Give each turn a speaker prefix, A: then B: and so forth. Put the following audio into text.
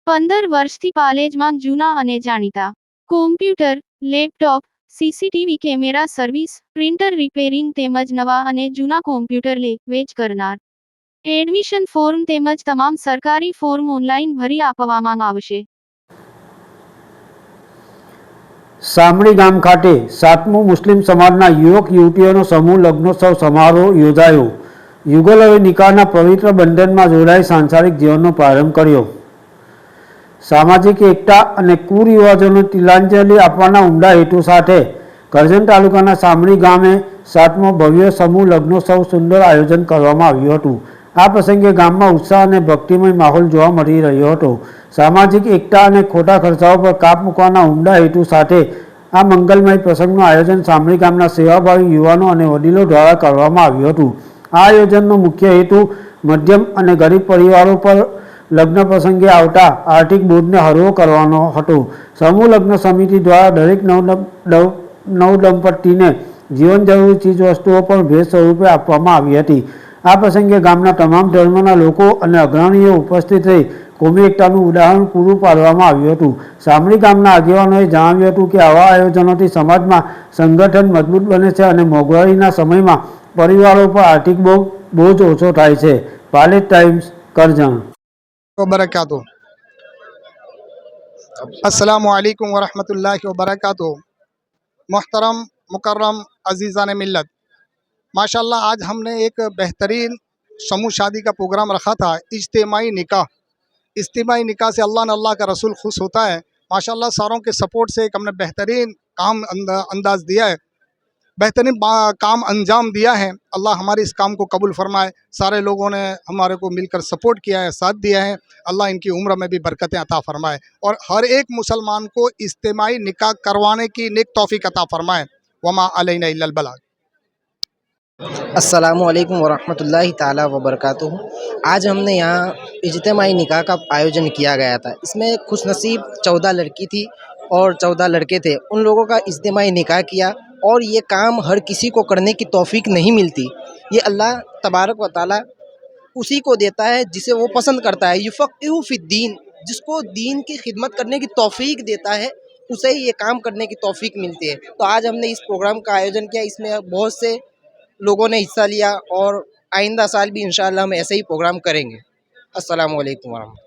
A: 15 વર્ષથી પાલેજમાં જૂના અને જાણીતા computer, laptop, CCTV camera service, printer repairing તેમજ નવા અને જૂના કોમ્પ્યુટર લે વેચ કરનાર. એડમિશન ફોર્મ તેમજ તમામ સરકારી ફોર્મ ઓનલાઈન ભરી આપવામાં આવશે.
B: સામડી ગામ ખાતે 7મો મુસ્લિમ સમાજના યુવક યુવતીઓનો સમૂહ લગ્નોત્સવ સમારોહ યોજાયો. યુગલોએ નિકાહના પવિત્ર બંધનમાં જોડાઈ સાંસારિક જીવનનો પ્રારંભ કર્યો. સામાજિક એકતા અને કુરિવાજોને તિલાંજલિ આપવાના ઉમદા હેતુ સાથે કરજણ તાલુકાના સામડી ગામે 7મો ભવ્ય સમૂહ લગ્નોત્સવ સુંદર આયોજન કરવામાં આવ્યું હતું. આ પ્રસંગે ગામમાં ઉત્સાહ અને ભક્તિમય માહોલ જોવા મળી રહ્યો હતો. સામાજિક એકતા અને ખોટા ખર્ચાઓ પર કાપ મૂકવાના ઉમદા હેતુ સાથે આ મંગલમય પ્રસંગનું આયોજન સામડી ગામના સેવાભાવી યુવાનો અને વડીલો દ્વારા કરવામાં આવ્યું હતું. આ આયોજનનો મુખ્ય હેતુ મધ્યમ અને ગરીબ પરિવારો પર લગ્ન પ્રસંગે આવતા આર્થિક બોજને હળવો કરવાનો હતો. સમૂહ લગ્ન સમિતિ દ્વારા દરેક નવદંપતીને જીવન જરૂરી ચીજવસ્તુઓ પણ ભેટ સ્વરૂપે આપવામાં આવી હતી. આ પ્રસંગે ગામના તમામ ધર્મના લોકો અને અગ્રણીઓ ઉપસ્થિત રહી કોમી એકતાનું ઉદાહરણ પૂરું પાડવામાં આવ્યું હતું. સામડી ગામના આગેવાનોએ જણાવ્યું હતું કે આવા આયોજનોથી સમાજમાં સંગઠન મજબૂત બને છે અને મોંઘવારીના સમયમાં પરિવારો પર આર્થિક બોજ ઓછો થાય છે. પાલેજ ટાઈમ્સ, કરજણ.
C: वबरकातुहू। अस्सलामुअलैकुम वरहमतुल्लाहि वबरकातुहू। मोहतरम मुकर्रम अजीज़ान मिल्लत, माशाल्लाह आज हमने एक बेहतरीन समूह शादी का प्रोग्राम रखा था। इज्तिमाई निकाह, इज्तिमाई निकाह से अल्लाह का रसूल खुश होता है। माशाल्लाह सारों के सपोर्ट से एक हमने बेहतरीन काम अंदाज दिया है, बेहतरीन काम अंजाम दिया है। अल्लाह हमारे इस काम को कबूल फरमाए। सारे लोगों ने हमारे को मिलकर सपोर्ट किया है, साथ दिया है। अल्लाह इनकी उम्र में भी बरकतें अता फरमाए और हर एक मुसलमान को इज्तिमाई निकाह करवाने की नेक तौफीक अता फरमाए। वमा अलैना इल्लल बलाग।
D: अस्सलामुअलैकुम वरहमतुल्लाहि ताला वबरकातुहू। आज हमने यहाँ इज्तिमाई निकाह का आयोजन किया गया था। इसमें खुशनसीब 14 लड़की थी और 14 लड़के थे। उन लोगों का इज्तिमाई निकाह किया और ये काम हर किसी को करने की तौफीक नहीं मिलती। ये अल्लाह तबारक व ताला उसी को देता है जिसे वो पसंद करता है। युफ़क़िहु फ़िद्दीन, जिसको दीन की खिदमत करने की तौफीक देता है उसे ही ये काम करने की तौफीक मिलती है। तो आज हमने इस प्रोग्राम का आयोजन किया। इसमें बहुत से लोगों ने हिस्सा लिया और आइंदा साल भी इंशाअल्लाह हम ऐसे ही प्रोग्राम करेंगे। अस्सलामु अलैकुम वरहमतुल्लाह।